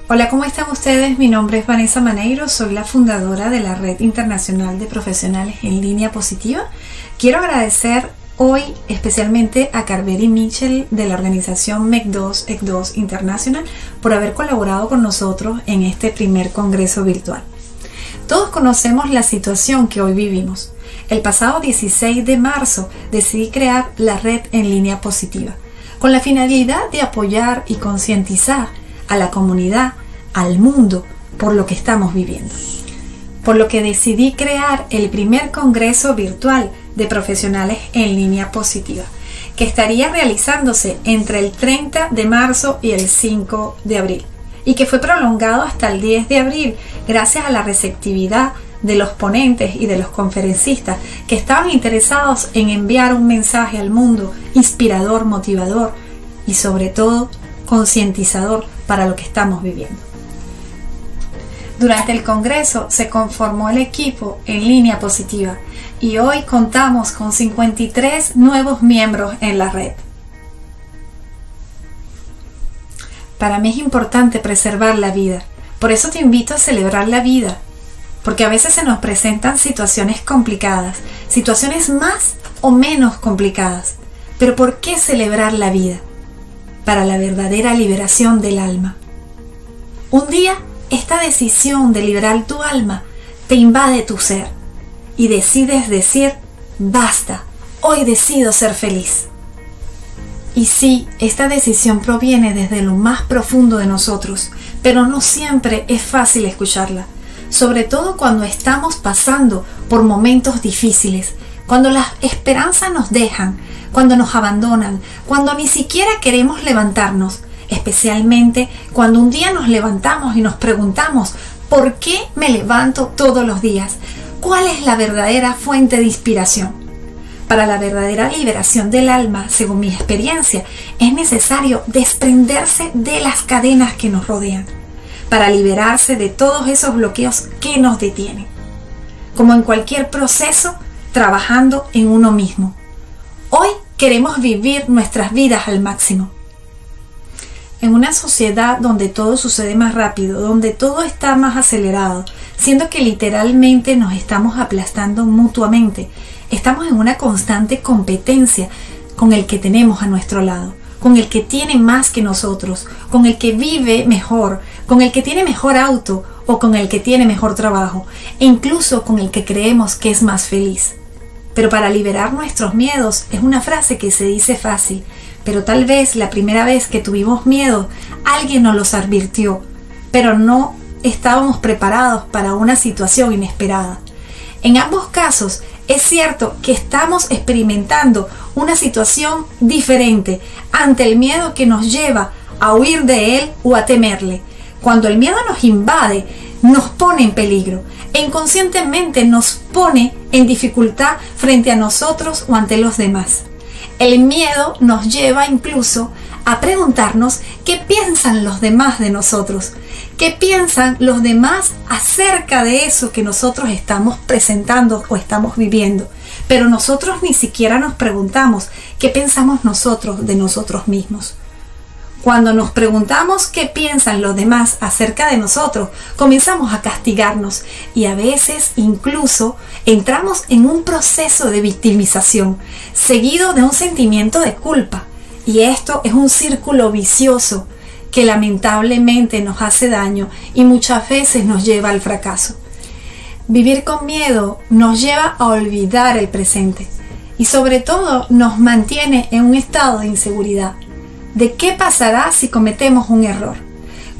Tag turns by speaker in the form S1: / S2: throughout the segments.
S1: Hola, ¿cómo están ustedes? Mi nombre es Vanessa Maneiro, soy la fundadora de la Red Internacional de Profesionales en Línea Positiva. Quiero agradecer hoy especialmente a Carveri Mitchell de la organización MEC2 EC2 International por haber colaborado con nosotros en este primer congreso virtual. Todos conocemos la situación que hoy vivimos. El pasado 16 de marzo decidí crear la Red en Línea Positiva con la finalidad de apoyar y concientizar a la comunidad, al mundo, por lo que estamos viviendo. Por lo que decidí crear el primer congreso virtual de profesionales en línea positiva, que estaría realizándose entre el 30 de marzo y el 5 de abril, y que fue prolongado hasta el 10 de abril gracias a la receptividad de los ponentes y de los conferencistas que estaban interesados en enviar un mensaje al mundo inspirador, motivador y sobre todo concientizador para lo que estamos viviendo. Durante el congreso se conformó el equipo en línea positiva y hoy contamos con 53 nuevos miembros en la red. Para mí es importante preservar la vida, por eso te invito a celebrar la vida, porque a veces se nos presentan situaciones complicadas, situaciones más o menos complicadas, pero ¿por qué celebrar la vida? Para la verdadera liberación del alma. Un día, esta decisión de liberar tu alma te invade tu ser y decides decir, basta, hoy decido ser feliz. Y sí, esta decisión proviene desde lo más profundo de nosotros, pero no siempre es fácil escucharla, sobre todo cuando estamos pasando por momentos difíciles, cuando las esperanzas nos dejan, cuando nos abandonan, cuando ni siquiera queremos levantarnos, especialmente cuando un día nos levantamos y nos preguntamos, ¿por qué me levanto todos los días? ¿Cuál es la verdadera fuente de inspiración? Para la verdadera liberación del alma, según mi experiencia, es necesario desprenderse de las cadenas que nos rodean, para liberarse de todos esos bloqueos que nos detienen. Como en cualquier proceso, trabajando en uno mismo. Hoy queremos vivir nuestras vidas al máximo. En una sociedad donde todo sucede más rápido, donde todo está más acelerado, siendo que literalmente nos estamos aplastando mutuamente, estamos en una constante competencia con el que tenemos a nuestro lado, con el que tiene más que nosotros, con el que vive mejor, con el que tiene mejor auto o con el que tiene mejor trabajo, e incluso con el que creemos que es más feliz. Pero para liberar nuestros miedos es una frase que se dice fácil, pero tal vez la primera vez que tuvimos miedo alguien nos los advirtió, pero no estábamos preparados para una situación inesperada. En ambos casos es cierto que estamos experimentando una situación diferente ante el miedo que nos lleva a huir de él o a temerle. Cuando el miedo nos invade, nos pone en peligro e inconscientemente nos pone en dificultad frente a nosotros o ante los demás. El miedo nos lleva incluso a preguntarnos qué piensan los demás de nosotros, qué piensan los demás acerca de eso que nosotros estamos presentando o estamos viviendo. Pero nosotros ni siquiera nos preguntamos qué pensamos nosotros de nosotros mismos. Cuando nos preguntamos qué piensan los demás acerca de nosotros, comenzamos a castigarnos y a veces incluso entramos en un proceso de victimización, seguido de un sentimiento de culpa. Y esto es un círculo vicioso que lamentablemente nos hace daño y muchas veces nos lleva al fracaso. Vivir con miedo nos lleva a olvidar el presente y sobre todo nos mantiene en un estado de inseguridad. ¿De qué pasará si cometemos un error?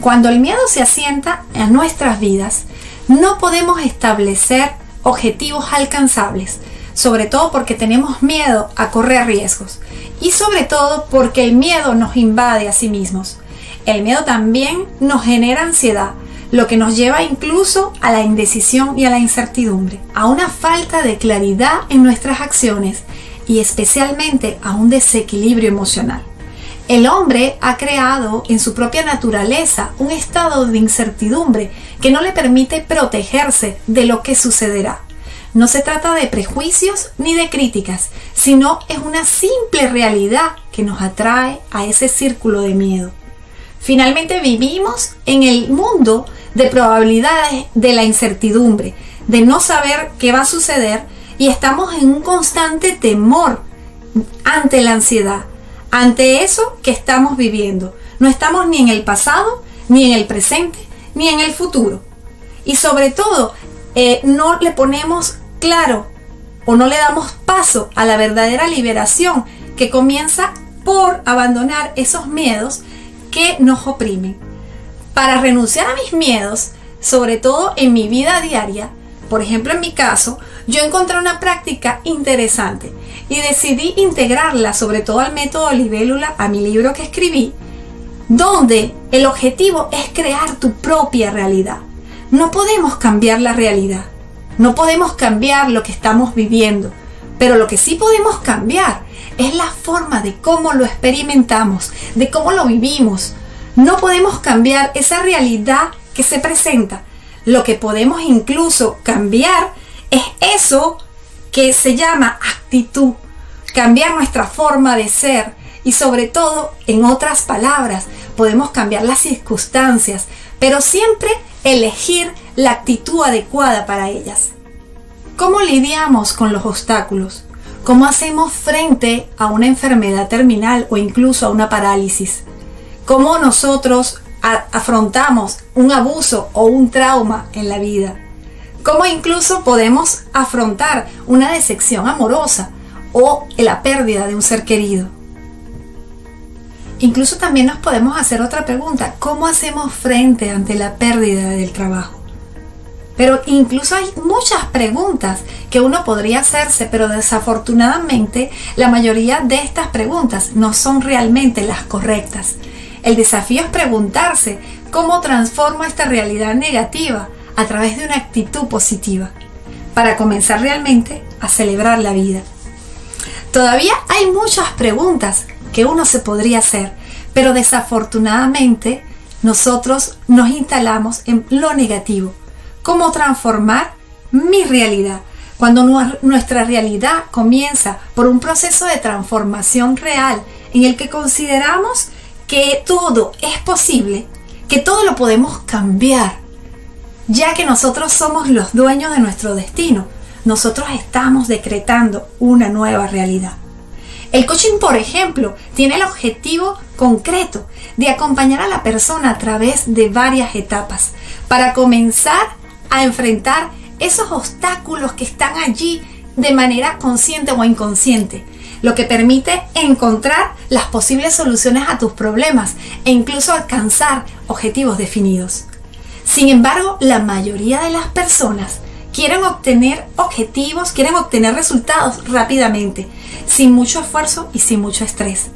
S1: Cuando el miedo se asienta en nuestras vidas, no podemos establecer objetivos alcanzables, sobre todo porque tenemos miedo a correr riesgos y sobre todo porque el miedo nos invade a sí mismos. El miedo también nos genera ansiedad, lo que nos lleva incluso a la indecisión y a la incertidumbre, a una falta de claridad en nuestras acciones y especialmente a un desequilibrio emocional. El hombre ha creado en su propia naturaleza un estado de incertidumbre que no le permite protegerse de lo que sucederá. No se trata de prejuicios ni de críticas, sino es una simple realidad que nos atrae a ese círculo de miedo. Finalmente vivimos en el mundo de probabilidades, de la incertidumbre, de no saber qué va a suceder, y estamos en un constante temor ante la ansiedad, ante eso que estamos viviendo. No estamos ni en el pasado, ni en el presente, ni en el futuro. Y sobre todo, no le ponemos claro o no le damos paso a la verdadera liberación, que comienza por abandonar esos miedos que nos oprimen. Para renunciar a mis miedos, sobre todo en mi vida diaria, por ejemplo en mi caso, yo encontré una práctica interesante y decidí integrarla sobre todo al método Libélula, a mi libro que escribí, donde el objetivo es crear tu propia realidad. No podemos cambiar la realidad, no podemos cambiar lo que estamos viviendo, pero lo que sí podemos cambiar es la forma de cómo lo experimentamos, de cómo lo vivimos. No podemos cambiar esa realidad que se presenta. Lo que podemos incluso cambiar es eso que se llama actitud, cambiar nuestra forma de ser y sobre todo, en otras palabras, podemos cambiar las circunstancias, pero siempre elegir la actitud adecuada para ellas. ¿Cómo lidiamos con los obstáculos? ¿Cómo hacemos frente a una enfermedad terminal o incluso a una parálisis? ¿Cómo nosotros afrontamos un abuso o un trauma en la vida? ¿Cómo incluso podemos afrontar una decepción amorosa o la pérdida de un ser querido? Incluso también nos podemos hacer otra pregunta: ¿cómo hacemos frente ante la pérdida del trabajo? Pero incluso hay muchas preguntas que uno podría hacerse, pero desafortunadamente la mayoría de estas preguntas no son realmente las correctas. El desafío es preguntarse cómo transformo esta realidad negativa a través de una actitud positiva, para comenzar realmente a celebrar la vida. Todavía hay muchas preguntas que uno se podría hacer, pero desafortunadamente nosotros nos instalamos en lo negativo. ¿Cómo transformar mi realidad? Cuando nuestra realidad comienza por un proceso de transformación real en el que consideramos que todo es posible, que todo lo podemos cambiar, ya que nosotros somos los dueños de nuestro destino. Nosotros estamos decretando una nueva realidad. El coaching, por ejemplo, tiene el objetivo concreto de acompañar a la persona a través de varias etapas para comenzar a enfrentar esos obstáculos que están allí de manera consciente o inconsciente, lo que permite encontrar las posibles soluciones a tus problemas e incluso alcanzar objetivos definidos. Sin embargo, la mayoría de las personas quieren obtener objetivos, quieren obtener resultados rápidamente, sin mucho esfuerzo y sin mucho estrés.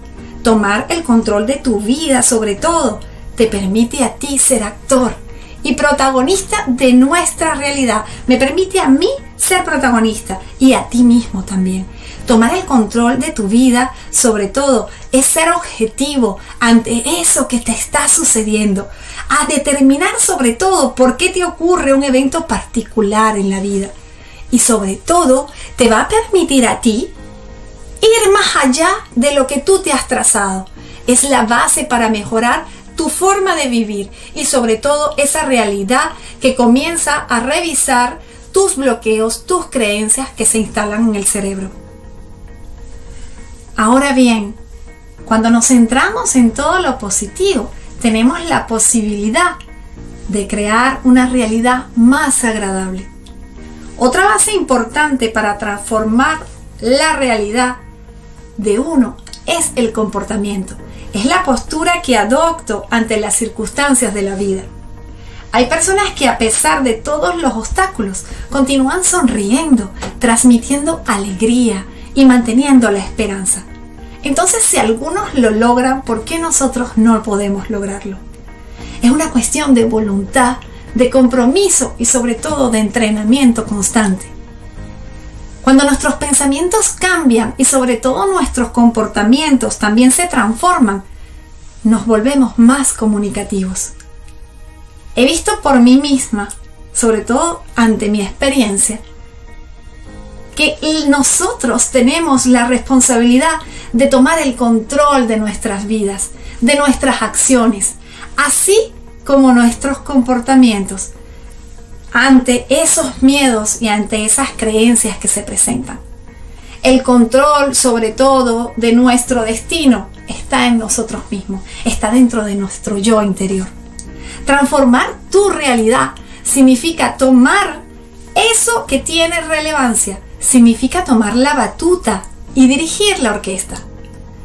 S1: Tomar el control de tu vida, sobre todo, te permite a ti ser actor y protagonista de nuestra realidad. Me permite a mí ser protagonista y a ti mismo también. Tomar el control de tu vida, sobre todo, es ser objetivo ante eso que te está sucediendo, a determinar sobre todo por qué te ocurre un evento particular en la vida, y sobre todo te va a permitir a ti ir más allá de lo que tú te has trazado. Es la base para mejorar tu forma de vivir y sobre todo esa realidad que comienza a revisar tus bloqueos, tus creencias que se instalan en el cerebro. Ahora bien, cuando nos centramos en todo lo positivo, tenemos la posibilidad de crear una realidad más agradable. Otra base importante para transformar la realidad de uno es el comportamiento. Es la postura que adopto ante las circunstancias de la vida. Hay personas que a pesar de todos los obstáculos continúan sonriendo, transmitiendo alegría y manteniendo la esperanza. Entonces, si algunos lo logran, ¿por qué nosotros no podemos lograrlo? Es una cuestión de voluntad, de compromiso y sobre todo de entrenamiento constante. Cuando nuestros pensamientos cambian y sobre todo nuestros comportamientos también se transforman, nos volvemos más comunicativos. He visto por mí misma, sobre todo ante mi experiencia, que nosotros tenemos la responsabilidad de tomar el control de nuestras vidas, de nuestras acciones. así como nuestros comportamientos ante esos miedos y ante esas creencias que se presentan. El control, sobre todo, de nuestro destino está en nosotros mismos, está dentro de nuestro yo interior. Transformar tu realidad significa tomar eso que tiene relevancia, significa tomar la batuta y dirigir la orquesta.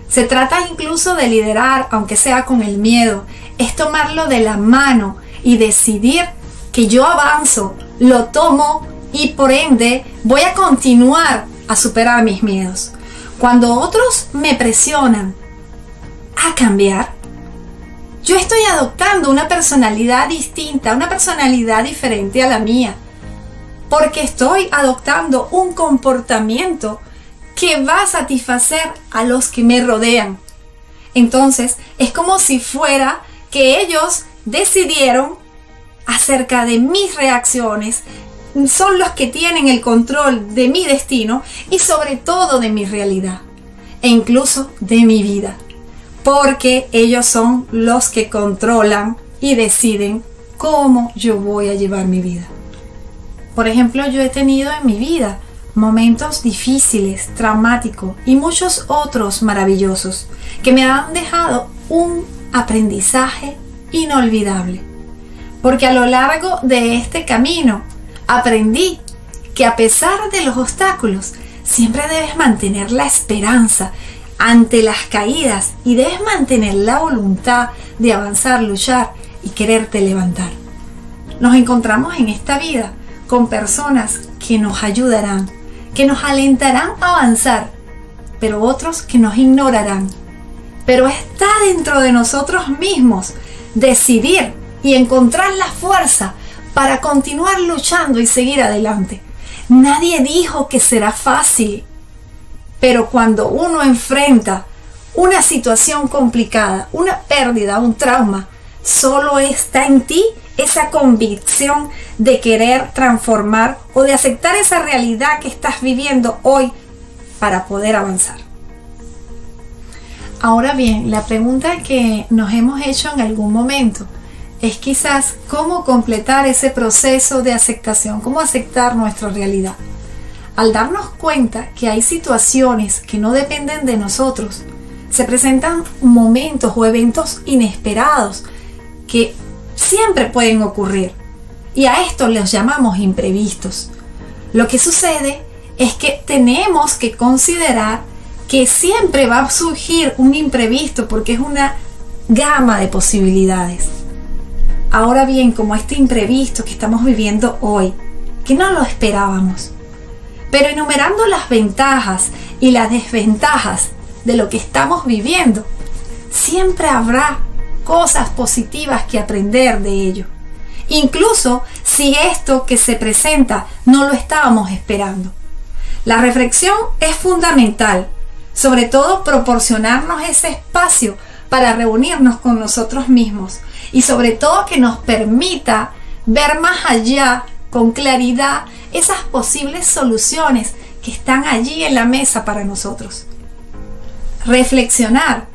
S1: Se trata incluso de liderar, aunque sea con el miedo, es tomarlo de la mano y decidir que yo avanzo, lo tomo y por ende voy a continuar a superar mis miedos. Cuando otros me presionan a cambiar, yo estoy adoptando una personalidad distinta, una personalidad diferente a la mía, porque estoy adoptando un comportamiento que va a satisfacer a los que me rodean. Entonces, es como si fuera que ellos decidieron acerca de mis reacciones, son los que tienen el control de mi destino y sobre todo de mi realidad e incluso de mi vida, porque ellos son los que controlan y deciden cómo yo voy a llevar mi vida. Por ejemplo, yo he tenido en mi vida momentos difíciles, traumáticos y muchos otros maravillosos que me han dejado un aprendizaje inolvidable, porque a lo largo de este camino aprendí que a pesar de los obstáculos siempre debes mantener la esperanza ante las caídas y debes mantener la voluntad de avanzar, luchar y quererte levantar. Nos encontramos en esta vida con personas que nos ayudarán, que nos alentarán a avanzar, pero otros que nos ignorarán. Pero está dentro de nosotros mismos decidir y encontrar la fuerza para continuar luchando y seguir adelante. Nadie dijo que será fácil, pero cuando uno enfrenta una situación complicada, una pérdida, un trauma, solo está en ti esa convicción de querer transformar o de aceptar esa realidad que estás viviendo hoy para poder avanzar. Ahora bien, la pregunta que nos hemos hecho en algún momento es quizás cómo completar ese proceso de aceptación, cómo aceptar nuestra realidad. Al darnos cuenta que hay situaciones que no dependen de nosotros, se presentan momentos o eventos inesperados que siempre pueden ocurrir, y a esto los llamamos imprevistos. Lo que sucede es que tenemos que considerar que siempre va a surgir un imprevisto porque es una gama de posibilidades. Ahora bien, como este imprevisto que estamos viviendo hoy, que no lo esperábamos, pero enumerando las ventajas y las desventajas de lo que estamos viviendo, siempre habrá cosas positivas que aprender de ello, incluso si esto que se presenta no lo estábamos esperando. La reflexión es fundamental, sobre todo proporcionarnos ese espacio para reunirnos con nosotros mismos y sobre todo que nos permita ver más allá con claridad esas posibles soluciones que están allí en la mesa para nosotros. Reflexionar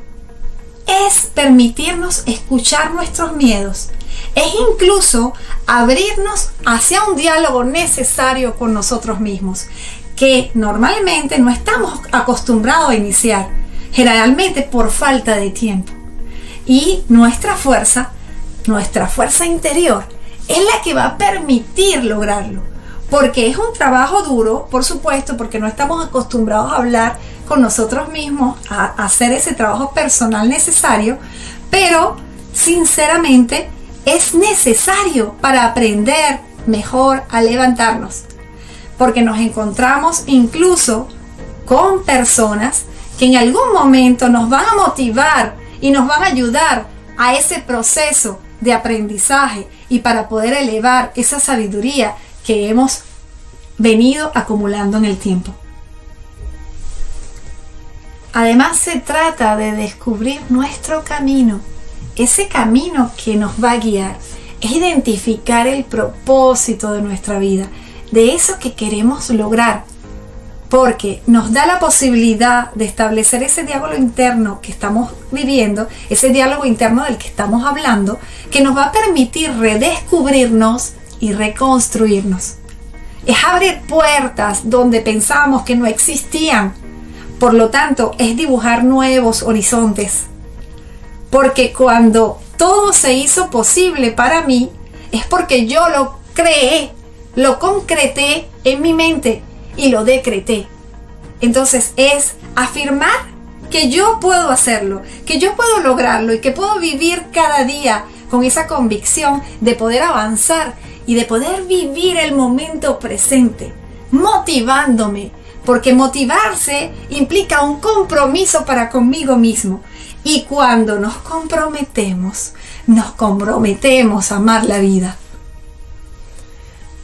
S1: es permitirnos escuchar nuestros miedos, es incluso abrirnos hacia un diálogo necesario con nosotros mismos, que normalmente no estamos acostumbrados a iniciar, generalmente por falta de tiempo. Y nuestra fuerza interior es la que va a permitir lograrlo, porque es un trabajo duro, por supuesto, porque no estamos acostumbrados a hablar con nosotros mismos, a hacer ese trabajo personal necesario, pero sinceramente es necesario para aprender mejor a levantarnos, porque nos encontramos incluso con personas que en algún momento nos van a motivar y nos van a ayudar a ese proceso de aprendizaje y para poder elevar esa sabiduría que hemos venido acumulando en el tiempo. Además, se trata de descubrir nuestro camino, ese camino que nos va a guiar, es identificar el propósito de nuestra vida, de eso que queremos lograr. porque nos da la posibilidad de establecer ese diálogo interno que estamos viviendo, ese diálogo interno del que estamos hablando, que nos va a permitir redescubrirnos y reconstruirnos. Es abrir puertas donde pensábamos que no existían. Por lo tanto, es dibujar nuevos horizontes. Porque cuando todo se hizo posible para mí, es porque yo lo creé, lo concreté en mi mente y lo decreté. Entonces es afirmar que yo puedo hacerlo, que yo puedo lograrlo y que puedo vivir cada día con esa convicción de poder avanzar y de poder vivir el momento presente, motivándome, porque motivarse implica un compromiso para conmigo mismo. Y cuando nos comprometemos a amar la vida.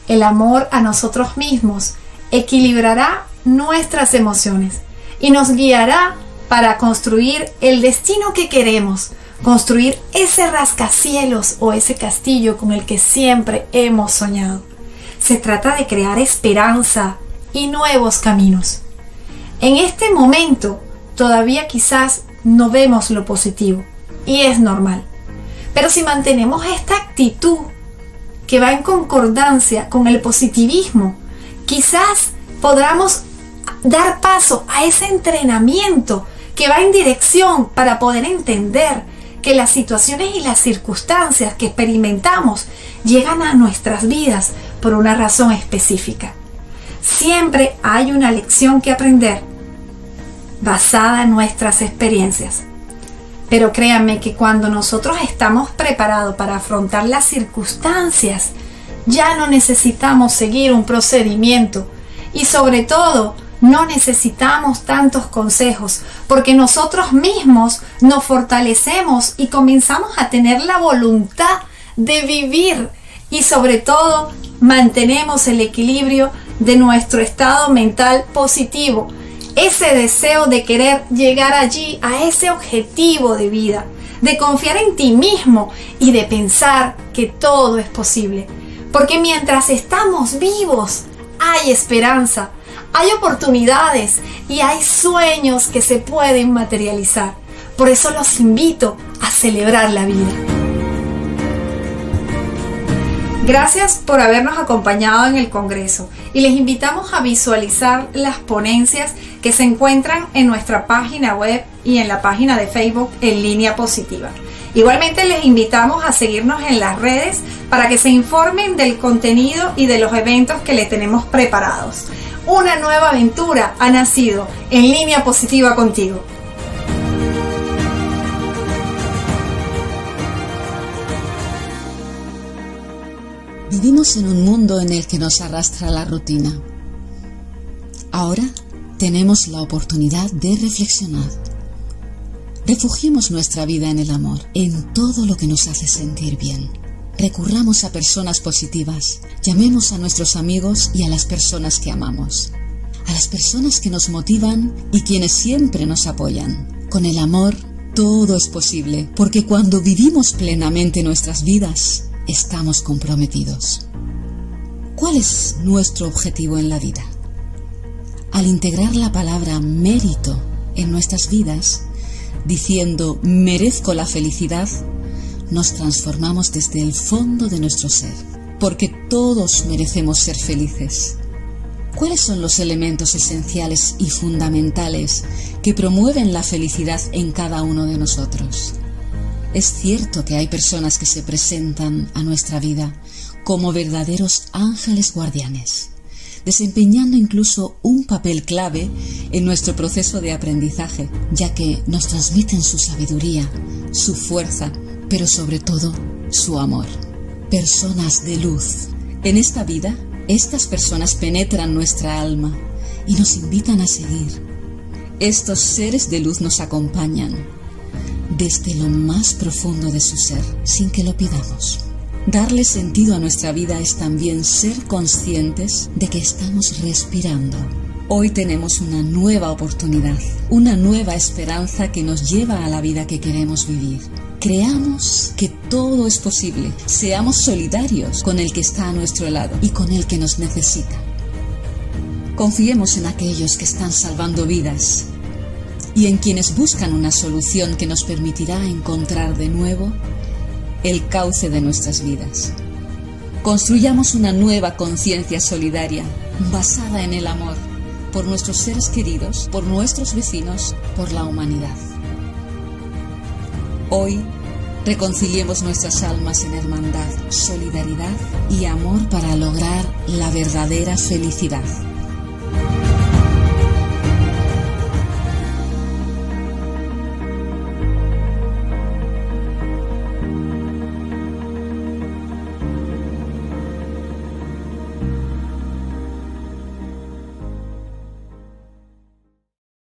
S1: El amor a nosotros mismos equilibrará nuestras emociones y nos guiará para construir el destino que queremos, construir ese rascacielos o ese castillo con el que siempre hemos soñado. Se trata de crear esperanza y nuevos caminos. En este momento todavía quizás no vemos lo positivo y es normal, pero si mantenemos esta actitud que va en concordancia con el positivismo, quizás podamos dar paso a ese entrenamiento que va en dirección para poder entender que las situaciones y las circunstancias que experimentamos llegan a nuestras vidas por una razón específica. Siempre hay una lección que aprender basada en nuestras experiencias. Pero créanme que cuando nosotros estamos preparados para afrontar las circunstancias, ya no necesitamos seguir un procedimiento y sobre todo no necesitamos tantos consejos, porque nosotros mismos nos fortalecemos y comenzamos a tener la voluntad de vivir y sobre todo mantenemos el equilibrio de nuestro estado mental positivo, ese deseo de querer llegar allí a ese objetivo de vida, de confiar en ti mismo y de pensar que todo es posible, porque mientras estamos vivos hay esperanza, hay oportunidades y hay sueños que se pueden materializar. Por eso los invito a celebrar la vida. Gracias por habernos acompañado en el Congreso y les invitamos a visualizar las ponencias que se encuentran en nuestra página web y en la página de Facebook En Línea Positiva. Igualmente les invitamos a seguirnos en las redes para que se informen del contenido y de los eventos que les tenemos preparados. Una nueva aventura ha nacido en Línea Positiva contigo.
S2: Vivimos en un mundo en el que nos arrastra la rutina. Ahora tenemos la oportunidad de reflexionar. Refugiemos nuestra vida en el amor, en todo lo que nos hace sentir bien. Recurramos a personas positivas, llamemos a nuestros amigos y a las personas que amamos, a las personas que nos motivan y quienes siempre nos apoyan. Con el amor todo es posible, porque cuando vivimos plenamente nuestras vidas, estamos comprometidos. ¿Cuál es nuestro objetivo en la vida? Al integrar la palabra mérito en nuestras vidas, diciendo merezco la felicidad, nos transformamos desde el fondo de nuestro ser, porque todos merecemos ser felices. ¿Cuáles son los elementos esenciales y fundamentales que promueven la felicidad en cada uno de nosotros? Es cierto que hay personas que se presentan a nuestra vida como verdaderos ángeles guardianes, desempeñando incluso un papel clave en nuestro proceso de aprendizaje, ya que nos transmiten su sabiduría, su fuerza, pero sobre todo su amor. Personas de luz. En esta vida, estas personas penetran nuestra alma y nos invitan a seguir. Estos seres de luz nos acompañan desde lo más profundo de su ser, sin que lo pidamos. Darle sentido a nuestra vida es también ser conscientes de que estamos respirando. Hoy tenemos una nueva oportunidad, una nueva esperanza que nos lleva a la vida que queremos vivir. Creamos que todo es posible, seamos solidarios con el que está a nuestro lado y con el que nos necesita. Confiemos en aquellos que están salvando vidas y en quienes buscan una solución que nos permitirá encontrar de nuevo el cauce de nuestras vidas. Construyamos una nueva conciencia solidaria basada en el amor por nuestros seres queridos, por nuestros vecinos, por la humanidad. Hoy, reconciliemos nuestras almas en hermandad, solidaridad y amor para lograr la verdadera felicidad.